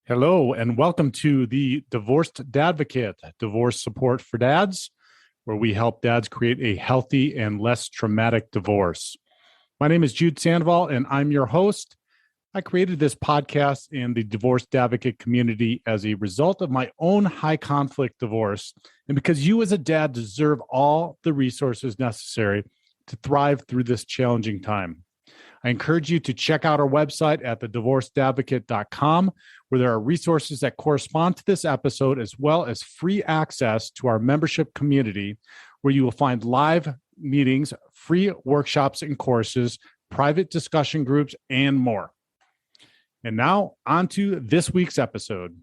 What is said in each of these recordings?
Hello, and welcome to the Divorced Dadvocate, divorce support for dads, where we help dads create a healthy and less traumatic divorce. My name is Jude Sandoval, and I'm your host. I created this podcast in the Divorced Advocate community as a result of my own high conflict divorce, and because you as a dad deserve all the resources necessary to thrive through this challenging time. I encourage you to check out our website at thedivorcedadvocate.com, where there are resources that correspond to this episode, as well as free access to our membership community, where you will find live meetings, free workshops and courses, private discussion groups, and more. And now, on to this week's episode.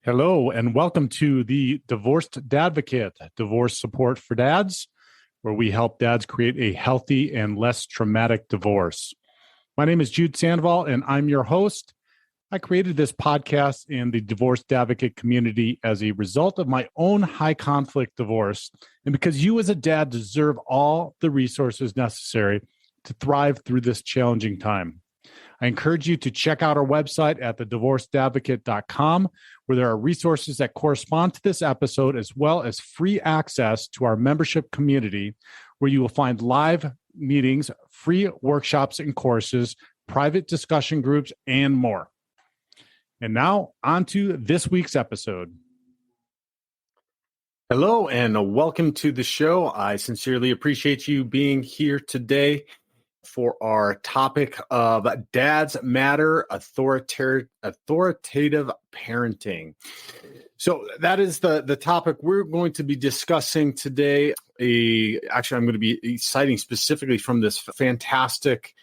Hello, and welcome to the Divorced Dadvocate, divorce support for dads, where we help dads create a healthy and less traumatic divorce. My name is Jude Sandoval, and I'm your host. I created this podcast in the Divorced Advocate community as a result of my own high conflict divorce, and because you as a dad deserve all the resources necessary to thrive through this challenging time. I encourage you to check out our website at thedivorcedadvocate.com, where there are resources that correspond to this episode, as well as free access to our membership community, where you will find live meetings, free workshops and courses, private discussion groups, and more. And now, on to this week's episode. Hello, and welcome to the show. I sincerely appreciate you being here today for our topic of Dads Matter, authoritative parenting. So that is the topic we're going to be discussing today. Actually, I'm going to be citing specifically from this fantastic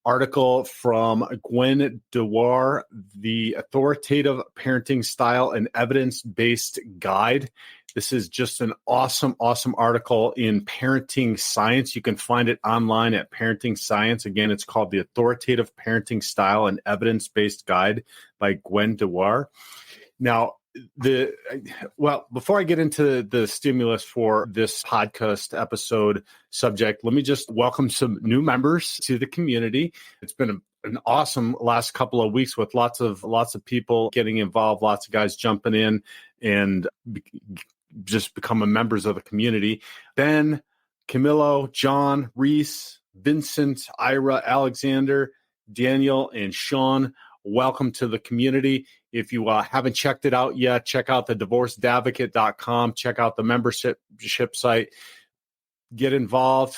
article from Gwen Dewar, The Authoritative Parenting Style and Evidence-Based Guide. This is just an awesome article in Parenting Science. You can find it online at Parenting Science. Again, it's called The Authoritative Parenting Style and Evidence-Based Guide by Gwen Dewar. Now, before I get into the stimulus for this podcast episode subject, let me just welcome some new members to the community. It's been an awesome last couple of weeks with lots of people getting involved, lots of guys jumping in and just becoming members of the community. Ben, Camilo, John, Reese, Vincent, Ira, Alexander, Daniel, and Sean, welcome to the community. If you haven't checked it out yet, check out thedivorcedadvocate.com. Check out the membership site. Get involved.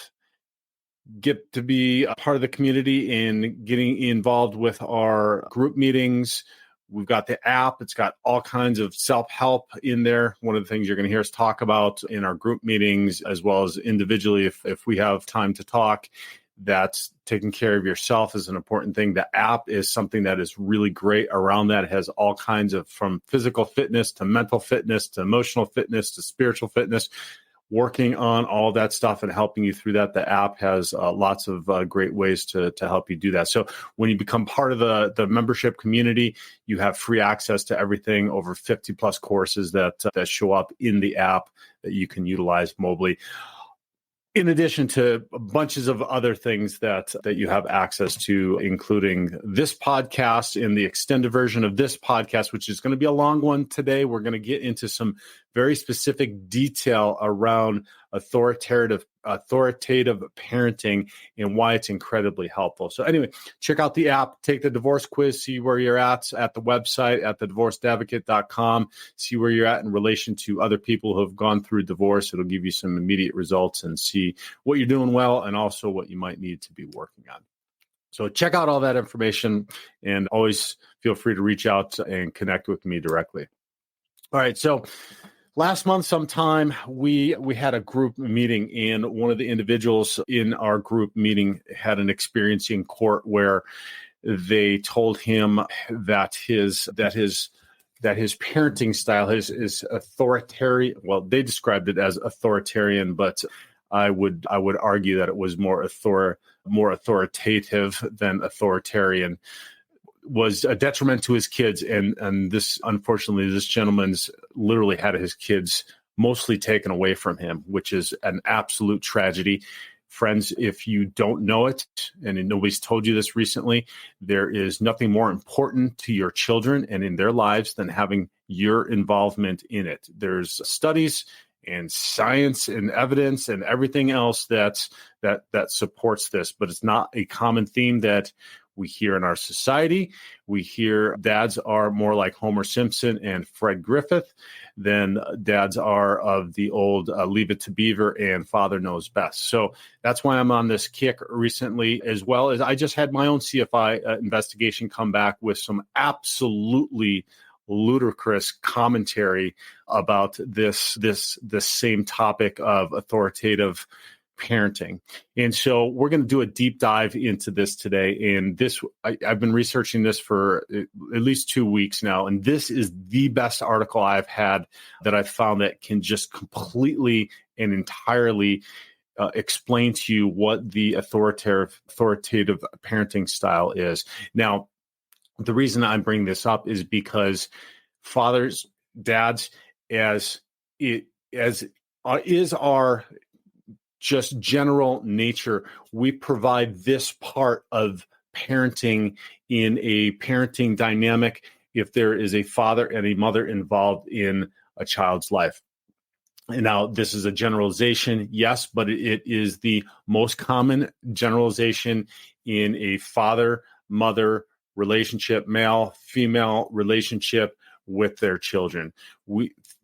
Get to be a part of the community and getting involved with our group meetings. We've got the app. It's got all kinds of self-help in there. One of the things you're going to hear us talk about in our group meetings, as well as individually, if we have time to talk, that's taking care of yourself is an important thing. The app is something that is really great around that. It has all kinds of, from physical fitness to mental fitness to emotional fitness to spiritual fitness, working on all that stuff and helping you through that. The app has lots of great ways to help you do that. So when you become part of the membership community, you have free access to everything, over 50 plus courses that show up in the app that you can utilize mobily, in addition to bunches of other things that you have access to, including this podcast and the extended version of this podcast, which is going to be a long one today. We're going to get into some very specific detail around authoritative parenting and why it's incredibly helpful. So anyway, check out the app, take the divorce quiz, see where you're at the website at thedivorcedadvocate.com, see where you're at in relation to other people who have gone through divorce. It'll give you some immediate results and see what you're doing well and also what you might need to be working on. So check out all that information and always feel free to reach out and connect with me directly. All right, so last month sometime, we had a group meeting, and one of the individuals in our group meeting had an experience in court where they told him that his parenting style is authoritarian. Well, they described it as authoritarian, but I would argue that it was more authoritative than authoritarian. was a detriment to his kids. And this, unfortunately, this gentleman's literally had his kids mostly taken away from him, which is an absolute tragedy. Friends, if you don't know it, and nobody's told you this recently, there is nothing more important to your children and in their lives than having your involvement in it. There's studies and science and evidence and everything else that supports this, but it's not a common theme that we hear in our society. We hear dads are more like Homer Simpson and Fred Griffith than dads are of the old Leave It to Beaver and Father Knows Best. So that's why I'm on this kick recently, as well as I just had my own CFI investigation come back with some absolutely ludicrous commentary about this same topic of authoritative parenting. And so we're going to do a deep dive into this today. And I've been researching this for at least 2 weeks now. And this is the best article I've had that I've found that can just completely and entirely explain to you what the authoritative parenting style is. Now, the reason I'm bringing this up is because fathers, dads, as is our just general nature, we provide this part of parenting in a parenting dynamic if there is a father and a mother involved in a child's life. And now this is a generalization, yes, but it is the most common generalization in a father-mother relationship, male-female relationship with their children.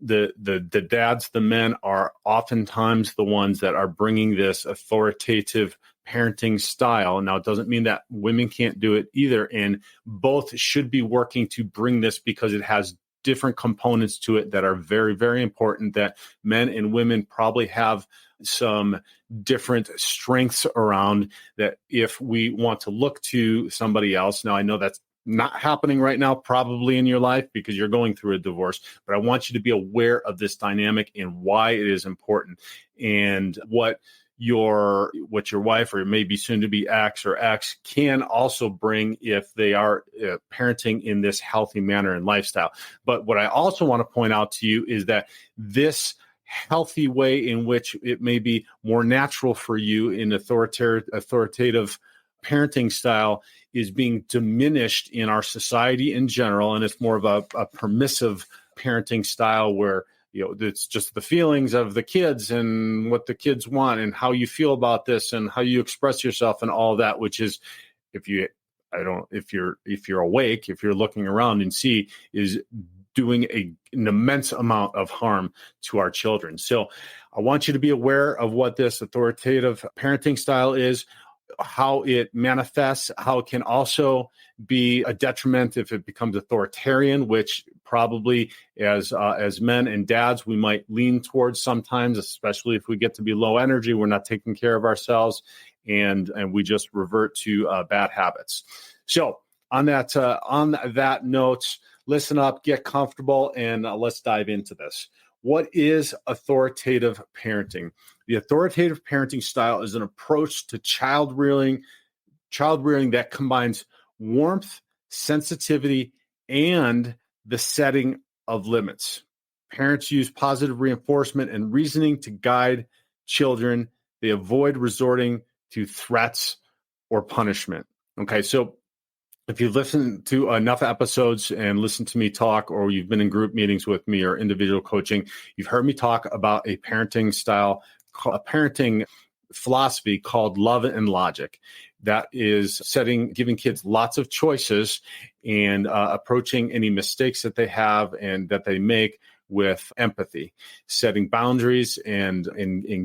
The dads, the men, are oftentimes the ones that are bringing this authoritative parenting style. Now, it doesn't mean that women can't do it either, and both should be working to bring this because it has different components to it that are very, very important, that men and women probably have some different strengths around, that if we want to look to somebody else. Now, I know that's not happening right now, probably in your life because you're going through a divorce, but I want you to be aware of this dynamic and why it is important, and what your wife or maybe soon to be ex or ex can also bring if they are parenting in this healthy manner and lifestyle. But what I also want to point out to you is that this healthy way in which it may be more natural for you in authoritative parenting style is being diminished in our society in general, and it's more of a permissive parenting style where it's just the feelings of the kids and what the kids want and how you feel about this and how you express yourself and all that, which is, if you're awake, if you're looking around and see, is doing an immense amount of harm to our children. So I want you to be aware of what this authoritative parenting style is, how it manifests, how it can also be a detriment if it becomes authoritarian, which probably as men and dads, we might lean towards sometimes, especially if we get to be low energy, we're not taking care of ourselves, and we just revert to bad habits. So on that note, listen up, get comfortable, and let's dive into this. What is authoritative parenting? The authoritative parenting style is an approach to child rearing that combines warmth, sensitivity, and the setting of limits. Parents use positive reinforcement and reasoning to guide children. They avoid resorting to threats or punishment. Okay, so if you've listened to enough episodes and listened to me talk, or you've been in group meetings with me or individual coaching, you've heard me talk about a parenting style, a parenting philosophy called love and logic. That is giving kids lots of choices and approaching any mistakes that they have and that they make with empathy, setting boundaries and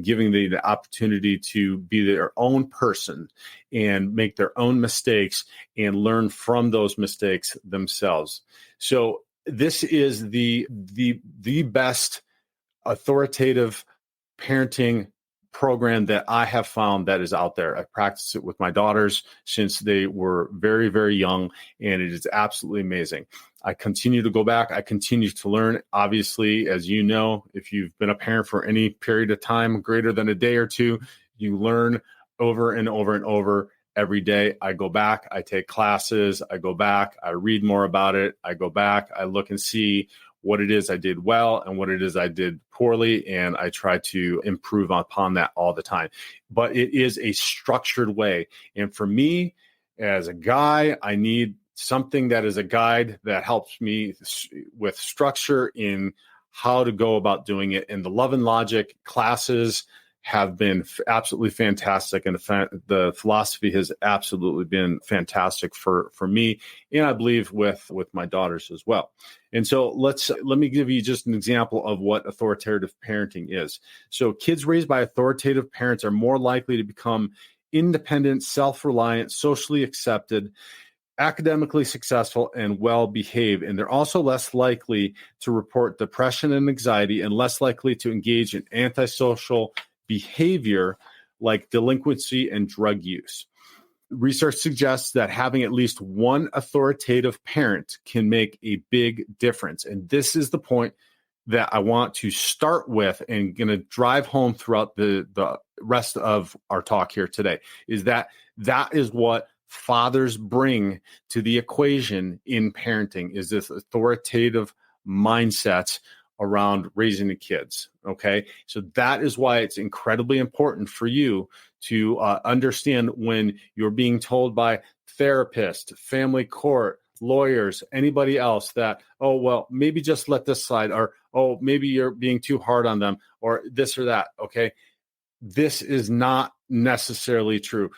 giving them the opportunity to be their own person and make their own mistakes and learn from those mistakes themselves. So this is the best authoritative parenting program that I have found that is out there. I practiced it with my daughters since they were very, very young, and it is absolutely amazing. I continue to go back. I continue to learn. Obviously, as you know, if you've been a parent for any period of time greater than a day or two, you learn over and over and over every day. I go back, I take classes, I go back, I read more about it, I go back, I look and see what it is I did well and what it is I did poorly, and I try to improve upon that all the time. But it is a structured way. And for me, as a guy, I need something that is a guide that helps me with structure in how to go about doing it. And the Love and Logic classes have been absolutely fantastic. And the philosophy has absolutely been fantastic for me. And I believe with my daughters as well. And so let me give you just an example of what authoritative parenting is. So kids raised by authoritative parents are more likely to become independent, self-reliant, socially accepted, academically successful, and well-behaved. And they're also less likely to report depression and anxiety, and less likely to engage in antisocial behavior like delinquency and drug use. Research suggests that having at least one authoritative parent can make a big difference. And this is the point that I want to start with and going to drive home throughout the rest of our talk here today, is that is what fathers bring to the equation in parenting, is this authoritative mindset around raising the kids. Okay. So that is why it's incredibly important for you to understand when you're being told by therapists, family court, lawyers, anybody else that, oh, well, maybe just let this slide, or, oh, maybe you're being too hard on them, or this or that. Okay. This is not necessarily true.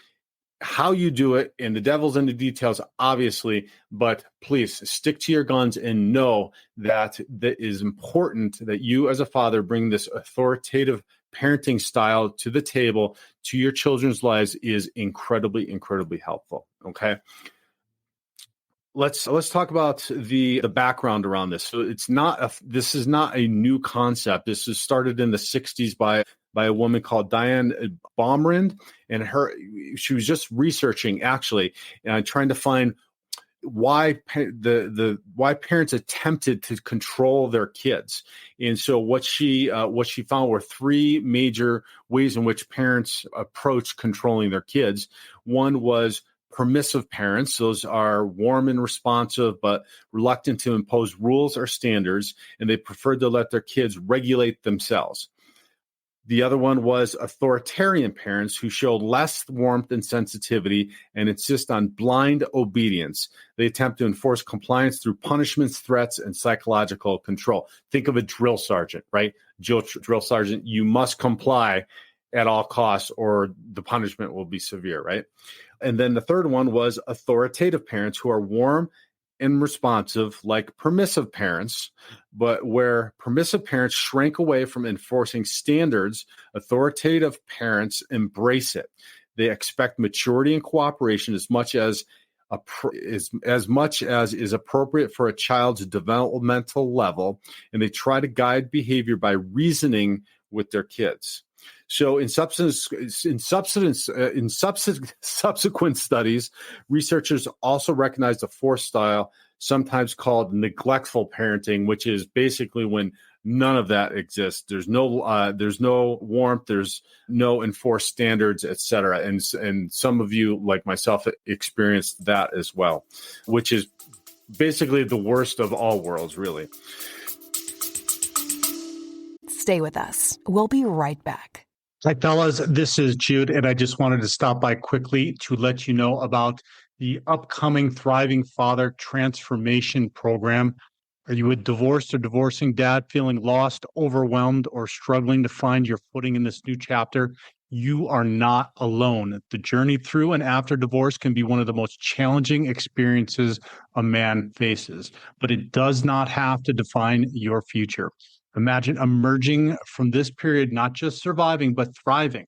How you do it, and the devil's in the details, obviously, but please stick to your guns and know that it is important that you as a father bring this authoritative parenting style to the table, to your children's lives, is incredibly, incredibly helpful. Okay. Let's talk about the background around this. So this is not a new concept. This was started in the 60s by a woman called Diane Baumrind, and she was just researching, actually, and trying to find why why parents attempted to control their kids. And so what she found were three major ways in which parents approach controlling their kids. One was permissive parents. Those are warm and responsive, but reluctant to impose rules or standards, and they preferred to let their kids regulate themselves. The other one was authoritarian parents, who showed less warmth and sensitivity and insist on blind obedience. They attempt to enforce compliance through punishments, threats, and psychological control. Think of a drill sergeant, right? Drill sergeant, you must comply at all costs or the punishment will be severe, right? And then the third one was authoritative parents, who are warm and responsive like permissive parents, but where permissive parents shrank away from enforcing standards, authoritative parents embrace it. They expect maturity and cooperation as much as is appropriate for a child's developmental level, and they try to guide behavior by reasoning with their kids. So in subsequent studies, researchers also recognize the fourth style, sometimes called neglectful parenting, which is basically when none of that exists. There's no warmth, there's no enforced standards, etc. And some of you, like myself, experienced that as well, which is basically the worst of all worlds, really. Stay with us. We'll be right back. Hi, fellas. This is Jude, and I just wanted to stop by quickly to let you know about the upcoming Thriving Father Transformation Program. Are you a divorced or divorcing dad feeling lost, overwhelmed, or struggling to find your footing in this new chapter? You are not alone. The journey through and after divorce can be one of the most challenging experiences a man faces, but it does not have to define your future. Imagine emerging from this period, not just surviving, but thriving.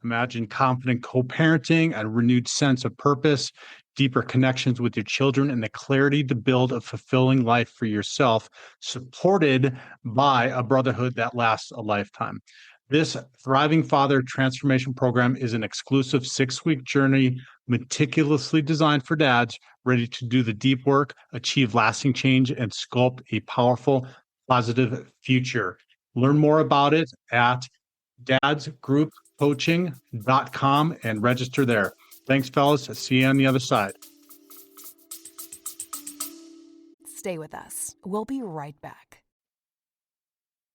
Imagine confident co-parenting, a renewed sense of purpose, deeper connections with your children, and the clarity to build a fulfilling life for yourself, supported by a brotherhood that lasts a lifetime. This Thriving Father Transformation Program is an exclusive 6-week journey meticulously designed for dads ready to do the deep work, achieve lasting change, and sculpt a powerful, positive future. Learn more about it at dadsgroupcoaching.com and register there. Thanks, fellas. See you on the other side. Stay with us. We'll be right back.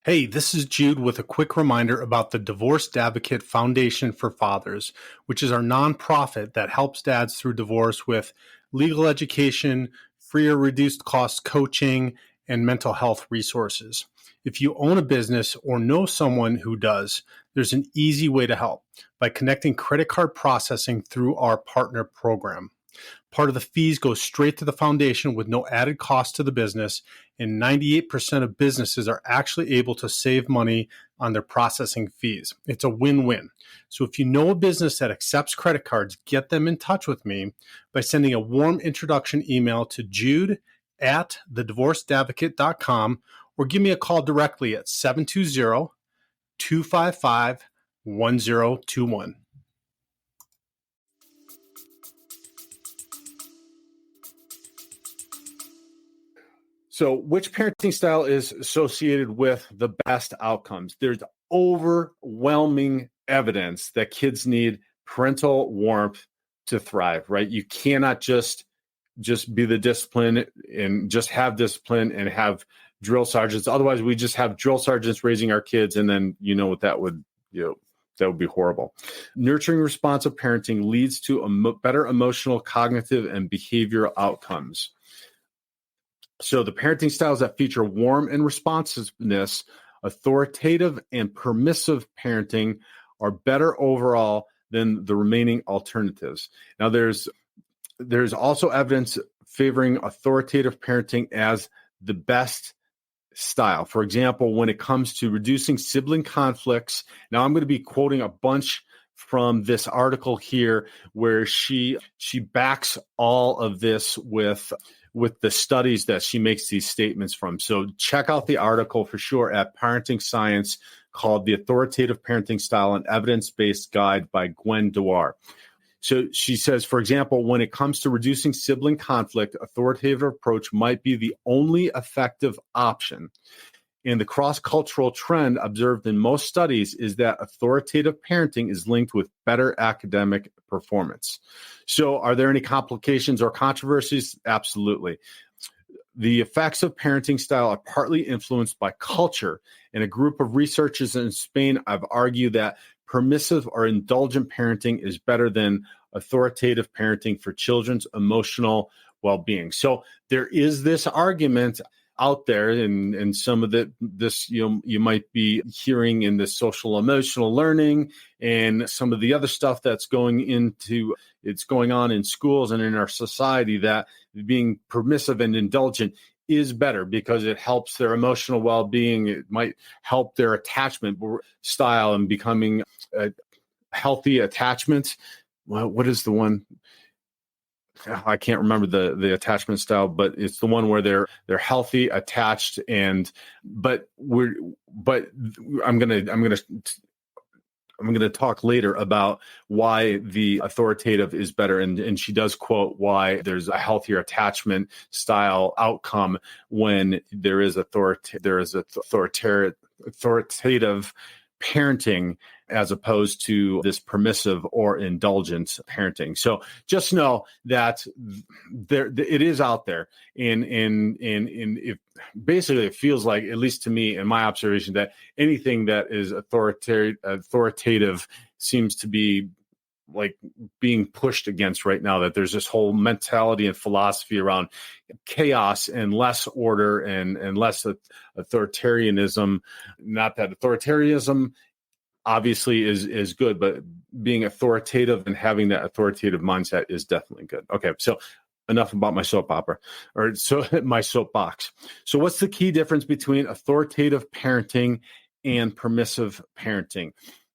Hey, this is Jude with a quick reminder about the Divorced Advocate Foundation for Fathers, which is our nonprofit that helps dads through divorce with legal education, free or reduced cost coaching, and mental health resources. If you own a business or know someone who does, there's an easy way to help by connecting credit card processing through our partner program. Part of the fees go straight to the foundation with no added cost to the business, and 98% of businesses are actually able to save money on their processing fees. It's a win-win. So if you know a business that accepts credit cards, get them in touch with me by sending a warm introduction email to jude@thedivorcedadvocate.com or give me a call directly at 720-255-1021. So, which parenting style is associated with the best outcomes? There's overwhelming evidence that kids need parental warmth to thrive, right? You cannot just be the discipline and just have discipline and have drill sergeants. Otherwise, we just have drill sergeants raising our kids, and then what that would that would be horrible. Nurturing responsive parenting leads to better emotional, cognitive, and behavioral outcomes. So the parenting styles that feature warm and responsiveness, authoritative and permissive parenting are better overall than the remaining alternatives. Now, there's also evidence favoring authoritative parenting as the best style. For example, when it comes to reducing sibling conflicts, now I'm going to be quoting a bunch from this article here where she backs all of this with the studies that she makes these statements from. So check out the article for sure at Parenting Science called The Authoritative Parenting Style, an Evidence-Based Guide by Gwen Dewar. So she says, for example, when it comes to reducing sibling conflict, authoritative approach might be the only effective option. And the cross-cultural trend observed in most studies is that authoritative parenting is linked with better academic performance. So are there any complications or controversies? Absolutely. The effects of parenting style are partly influenced by culture. And a group of researchers in Spain have argued that permissive or indulgent parenting is better than authoritative parenting for children's emotional well-being. So there is this argument out there, and some of this you might be hearing in the social emotional learning and some of the other stuff that's going on in schools and in our society, that being permissive and indulgent is better because it helps their emotional well-being. It might help their attachment style and becoming a healthy attachment. Well, what is the one? I can't remember the attachment style, but it's the one where they're healthy, attached, but I'm gonna talk later about why the authoritative is better, and she does quote why there's a healthier attachment style outcome when there is authoritative parenting as opposed to this permissive or indulgent parenting. So just know that it is out there, and if basically it feels like, at least to me in my observation, that anything that is authoritative seems to be like being pushed against right now, that there's this whole mentality and philosophy around chaos and less order and less authoritarianism. Not that authoritarianism obviously is good, but being authoritative and having that authoritative mindset is definitely good. Okay, so enough about my soap opera, my soapbox. So what's the key difference between authoritative parenting and permissive parenting?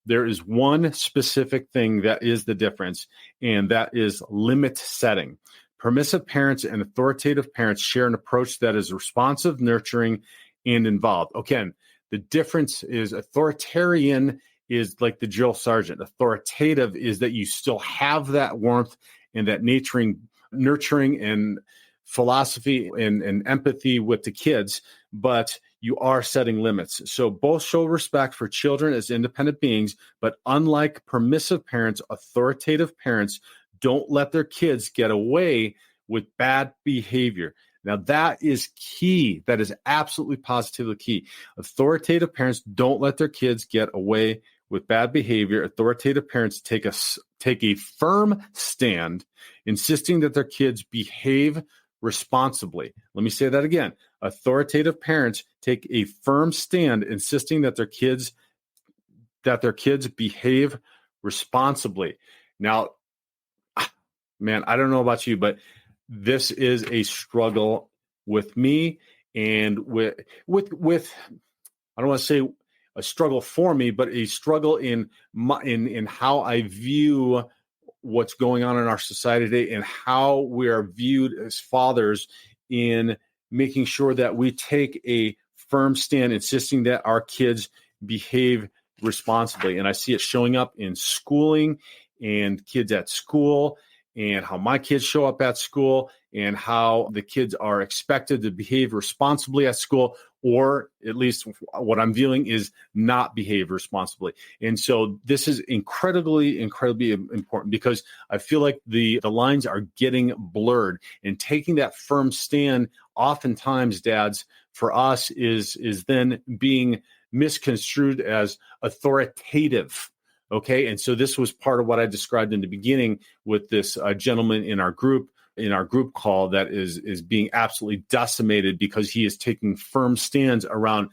There is one specific thing that is the difference, and that is limit setting. Permissive parents and authoritative parents share an approach that is responsive, nurturing, and involved. Again, the difference is authoritarian is like the drill sergeant. Authoritative is that you still have that warmth and that nurturing and philosophy and empathy with the kids, but you are setting limits. So both show respect for children as independent beings, but unlike permissive parents, authoritative parents don't let their kids get away with bad behavior. Now, that is key. That is absolutely positively key. Authoritative parents don't let their kids get away with bad behavior. Authoritative parents take a firm stand, insisting that their kids behave responsibly. Let me say that again. Authoritative parents take a firm stand, insisting that their kids behave responsibly. Now, man, I don't know about you, but this is a struggle with me and with I don't want to say a struggle for me, but a struggle in how I view what's going on in our society today and how we are viewed as fathers, in making sure that we take a firm stand, insisting that our kids behave responsibly. And I see it showing up in schooling and kids at school, and how my kids show up at school, and how the kids are expected to behave responsibly at school, or at least what I'm viewing is not behave responsibly. And so this is incredibly important, because I feel like the lines are getting blurred, and taking that firm stand, oftentimes, dads, for us is then being misconstrued as authoritative. Okay. And so this was part of what I described in the beginning with this gentleman in our group call that is being absolutely decimated because he is taking firm stands around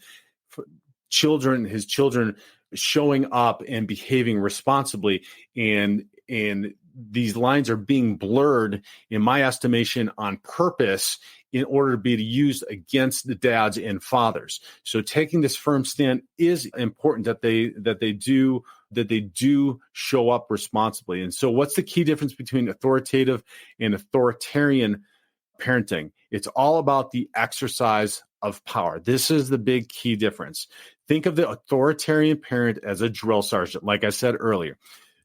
his children showing up and behaving responsibly. And these lines are being blurred, in my estimation, on purpose, in order to be used against the dads and fathers. So taking this firm stand is important, that they do show up responsibly. And so what's the key difference between authoritative and authoritarian parenting? It's all about the exercise of power. This is the big key difference. Think of the authoritarian parent as a drill sergeant, like I said earlier.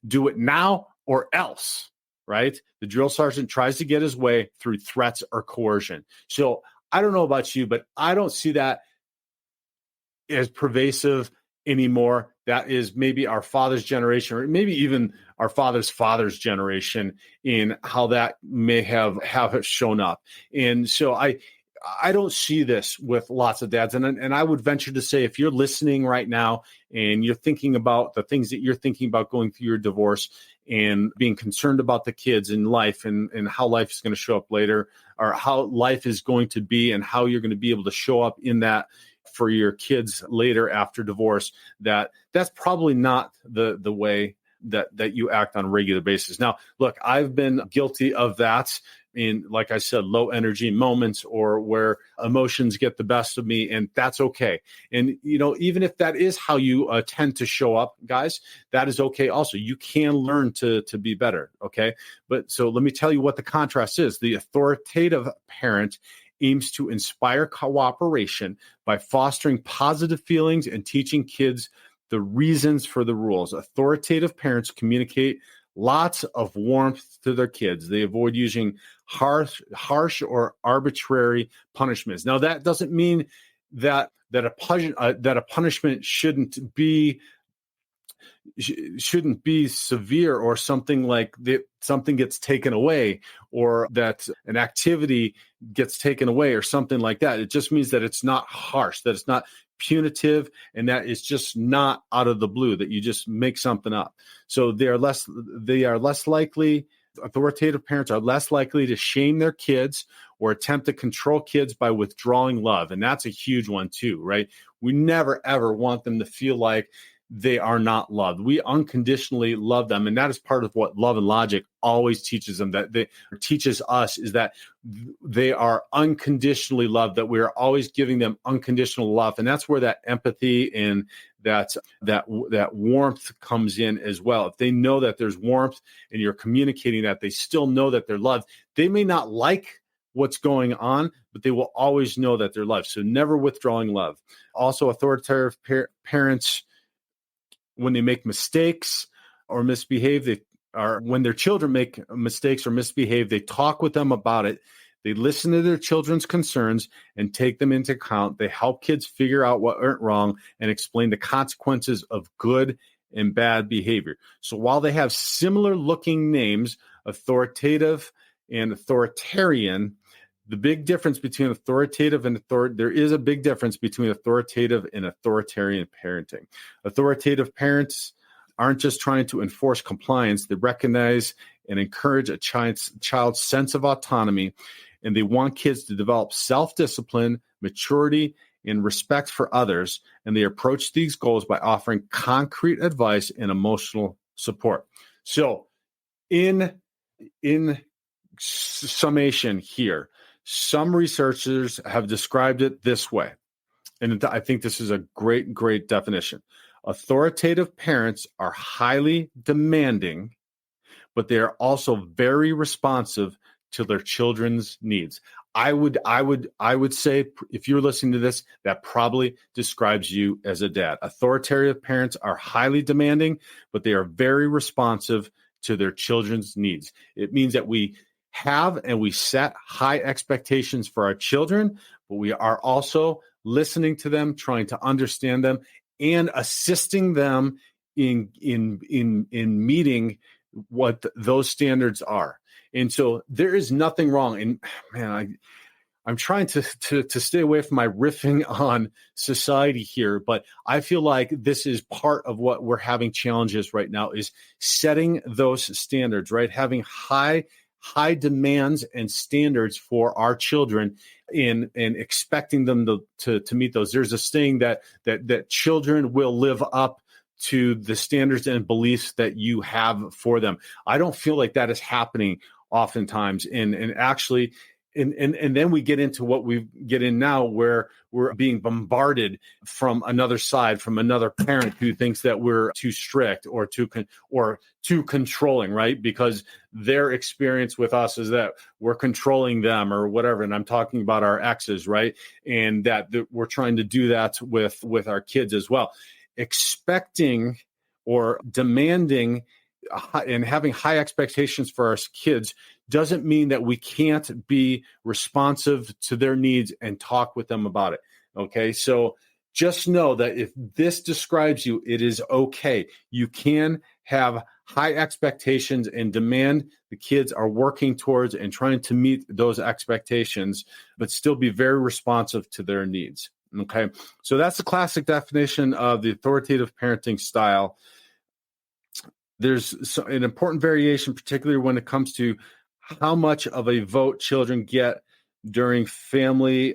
Do it now or else, right? The drill sergeant tries to get his way through threats or coercion. So I don't know about you, but I don't see that as pervasive anymore. That is maybe our father's generation, or maybe even our father's generation, in how that may have shown up. And so I don't see this with lots of dads. And I would venture to say, if you're listening right now and you're thinking about the things that you're thinking about going through your divorce, and being concerned about the kids in life, and how life is going to show up later, or how life is going to be, and how you're going to be able to show up in that for your kids later after divorce, that's probably not the way that you act on a regular basis. Now, look, I've been guilty of that in, like I said, low energy moments, or where emotions get the best of me, and that's okay. And, even if that is how you tend to show up, guys, that is okay also. You can learn to be better, okay? But so let me tell you what the contrast is. The authoritative parent aims to inspire cooperation by fostering positive feelings and teaching kids the reasons for the rules. Authoritative parents communicate lots of warmth to their kids. They avoid using harsh or arbitrary punishments. Now, that doesn't mean that a punishment shouldn't be severe, or something like that, something gets taken away, or that an activity gets taken away, or something like that. It just means that it's not harsh, that it's not punitive, and that it's just not out of the blue, that you just make something up. So authoritative parents are less likely to shame their kids or attempt to control kids by withdrawing love. And that's a huge one too, right? We never, ever want them to feel like they are not loved. We unconditionally love them. And that is part of what Love and Logic always teaches them, teaches us, is that they are unconditionally loved, that we are always giving them unconditional love. And that's where that empathy and that warmth comes in as well. If they know that there's warmth and you're communicating that, they still know that they're loved. They may not like what's going on, but they will always know that they're loved. So never withdrawing love. Also, authoritative parents, when they make mistakes or misbehave, when their children make mistakes or misbehave, they talk with them about it. They listen to their children's concerns and take them into account. They help kids figure out what went wrong and explain the consequences of good and bad behavior. So while they have similar looking names, authoritative and authoritarian. The big difference between authoritative and there is a big difference between authoritative and authoritarian parenting. Authoritative parents aren't just trying to enforce compliance. They recognize and encourage a child's sense of autonomy, and they want kids to develop self-discipline, maturity, and respect for others. And they approach these goals by offering concrete advice and emotional support. So in summation here, some researchers have described it this way, and I think this is a great definition. Authoritative parents are highly demanding, but they are also very responsive to their children's needs. I would say, if you're listening to this, that probably describes you as a dad. Authoritative parents are highly demanding, but they are very responsive to their children's needs. It means that we have and we set high expectations for our children, but we are also listening to them, trying to understand them, and assisting them in meeting what those standards are. And so there is nothing wrong. And man, I'm trying to stay away from my riffing on society here, but I feel like this is part of what we're having challenges right now, is setting those standards, right? Having high demands and standards for our children and expecting them to meet those. There's a saying that children will live up to the standards and beliefs that you have for them. I don't feel like that is happening oftentimes. And actually, and then we get into what we get in now, where we're being bombarded from another side, from another parent who thinks that we're too strict or too controlling, right? Because their experience with us is that we're controlling them or whatever. And I'm talking about our exes, right? And that we're trying to do that with our kids as well. Expecting or demanding and having high expectations for our kids doesn't mean that we can't be responsive to their needs and talk with them about it. Okay. So just know that if this describes you, it is okay. You can have high expectations and demand the kids are working towards and trying to meet those expectations, but still be very responsive to their needs. Okay. So that's the classic definition of the authoritative parenting style. There's an important variation, particularly when it comes to how much of a vote children get during family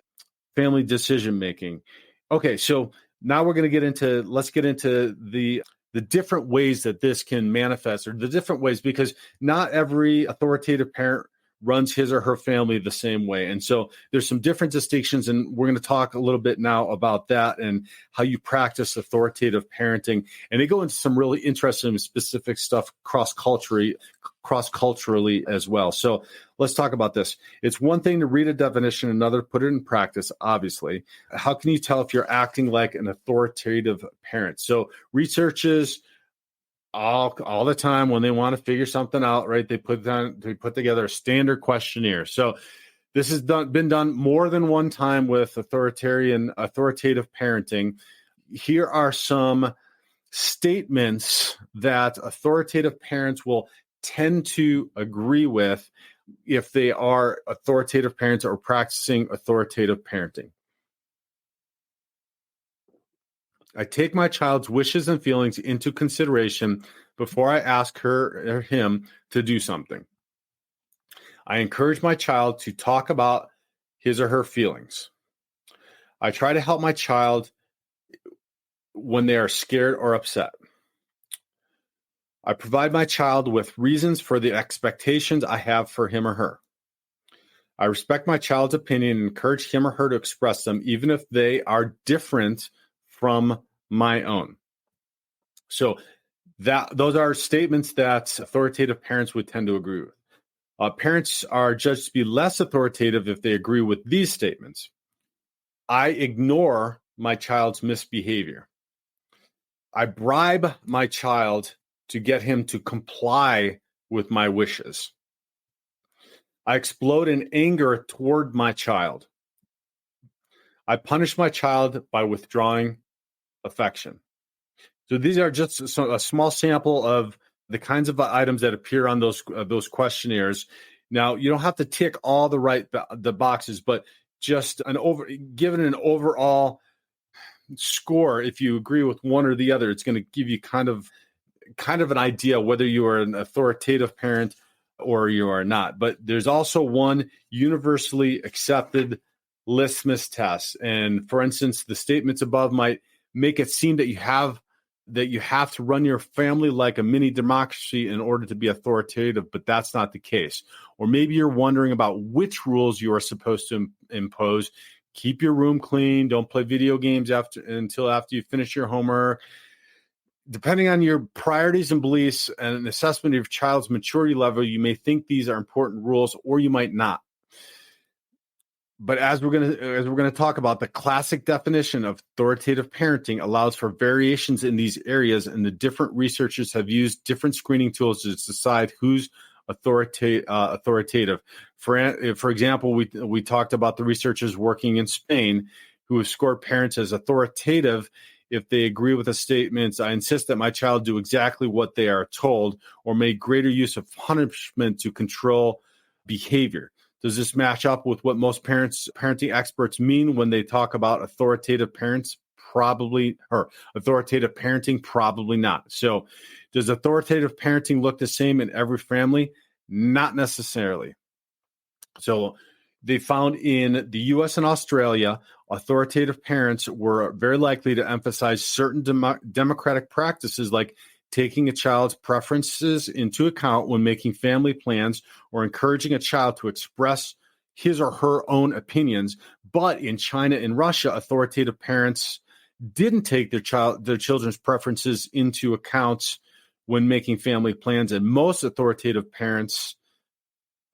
decision making. Okay, so now we're going to let's get into the different ways that this can manifest, or the different ways, because not every authoritative parent runs his or her family the same way. And so there's some different distinctions, and we're going to talk a little bit now about that and how you practice authoritative parenting. And they go into some really interesting and specific stuff cross-culturally as well. So let's talk about this. It's one thing to read a definition, another put it in practice, obviously. How can you tell if you're acting like an authoritative parent? So researchers all the time, when they want to figure something out, right, they put together a standard questionnaire. So this has been done more than one time with authoritative parenting. Here are some statements that authoritative parents will tend to agree with if they are authoritative parents or practicing authoritative parenting. I take my child's wishes and feelings into consideration before I ask her or him to do something. I encourage my child to talk about his or her feelings. I try to help my child when they are scared or upset. I provide my child with reasons for the expectations I have for him or her. I respect my child's opinion and encourage him or her to express them, even if they are different from my own. So those are statements that authoritative parents would tend to agree with. Parents are judged to be less authoritative if they agree with these statements. I ignore my child's misbehavior. I bribe my child to get him to comply with my wishes. I explode in anger toward my child. I punish my child by withdrawing affection. So these are just a small sample of the kinds of items that appear on those questionnaires. Now, you don't have to tick all the boxes, but just given an overall score, if you agree with one or the other, it's going to give you kind of an idea whether you are an authoritative parent or you are not. But there's also one universally accepted litmus test. And for instance, the statements above might make it seem that you have to run your family like a mini democracy in order to be authoritative, but that's not the case. Or maybe you're wondering about which rules you are supposed to impose. Keep your room clean. Don't play video games until after you finish your homework. Depending on your priorities and beliefs and an assessment of your child's maturity level, you may think these are important rules, or you might not. But as we're going to talk about, the classic definition of authoritative parenting allows for variations in these areas, and the different researchers have used different screening tools to decide who's authoritative. For example, we talked about the researchers working in Spain who have scored parents as authoritative if they agree with the statements, "I insist that my child do exactly what they are told," or make greater use of punishment to control behavior. Does this match up with what most parenting experts mean when they talk about authoritative parents? Probably, or authoritative parenting? Probably not. So does authoritative parenting look the same in every family? Not necessarily. So they found in the US and Australia, authoritative parents were very likely to emphasize certain democratic practices like taking a child's preferences into account when making family plans or encouraging a child to express his or her own opinions. But in China and Russia, authoritative parents didn't take their children's preferences into account when making family plans. And most authoritative parents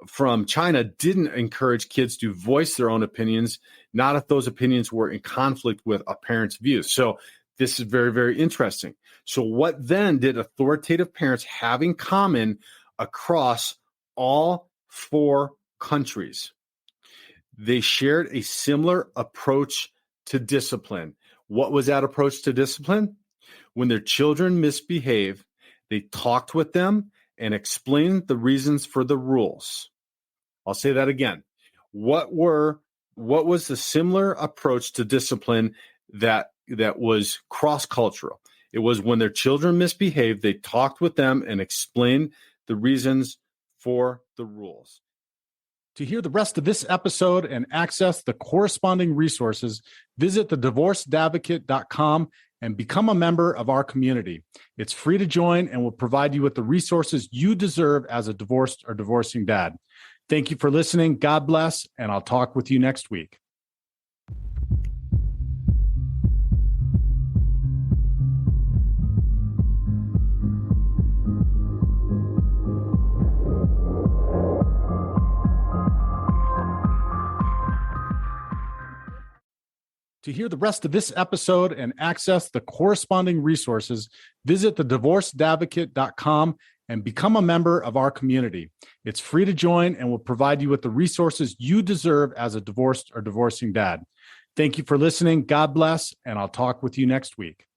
from China didn't encourage kids to voice their own opinions, not if those opinions were in conflict with a parent's views. So this is very, very interesting. So what then did authoritative parents have in common across all 4 countries? They shared a similar approach to discipline. What was that approach to discipline? When their children misbehave, they talked with them and explained the reasons for the rules. I'll say that again. What was the similar approach to discipline that was cross-cultural? It was when their children misbehaved, they talked with them and explained the reasons for the rules. To hear the rest of this episode and access the corresponding resources, visit thedivorcedadvocate.com and become a member of our community. It's free to join and will provide you with the resources you deserve as a divorced or divorcing dad. Thank you for listening. God bless, and I'll talk with you next week. To hear the rest of this episode and access the corresponding resources, visit thedivorcedadvocate.com and become a member of our community. It's free to join and will provide you with the resources you deserve as a divorced or divorcing dad. Thank you for listening. God bless, and I'll talk with you next week.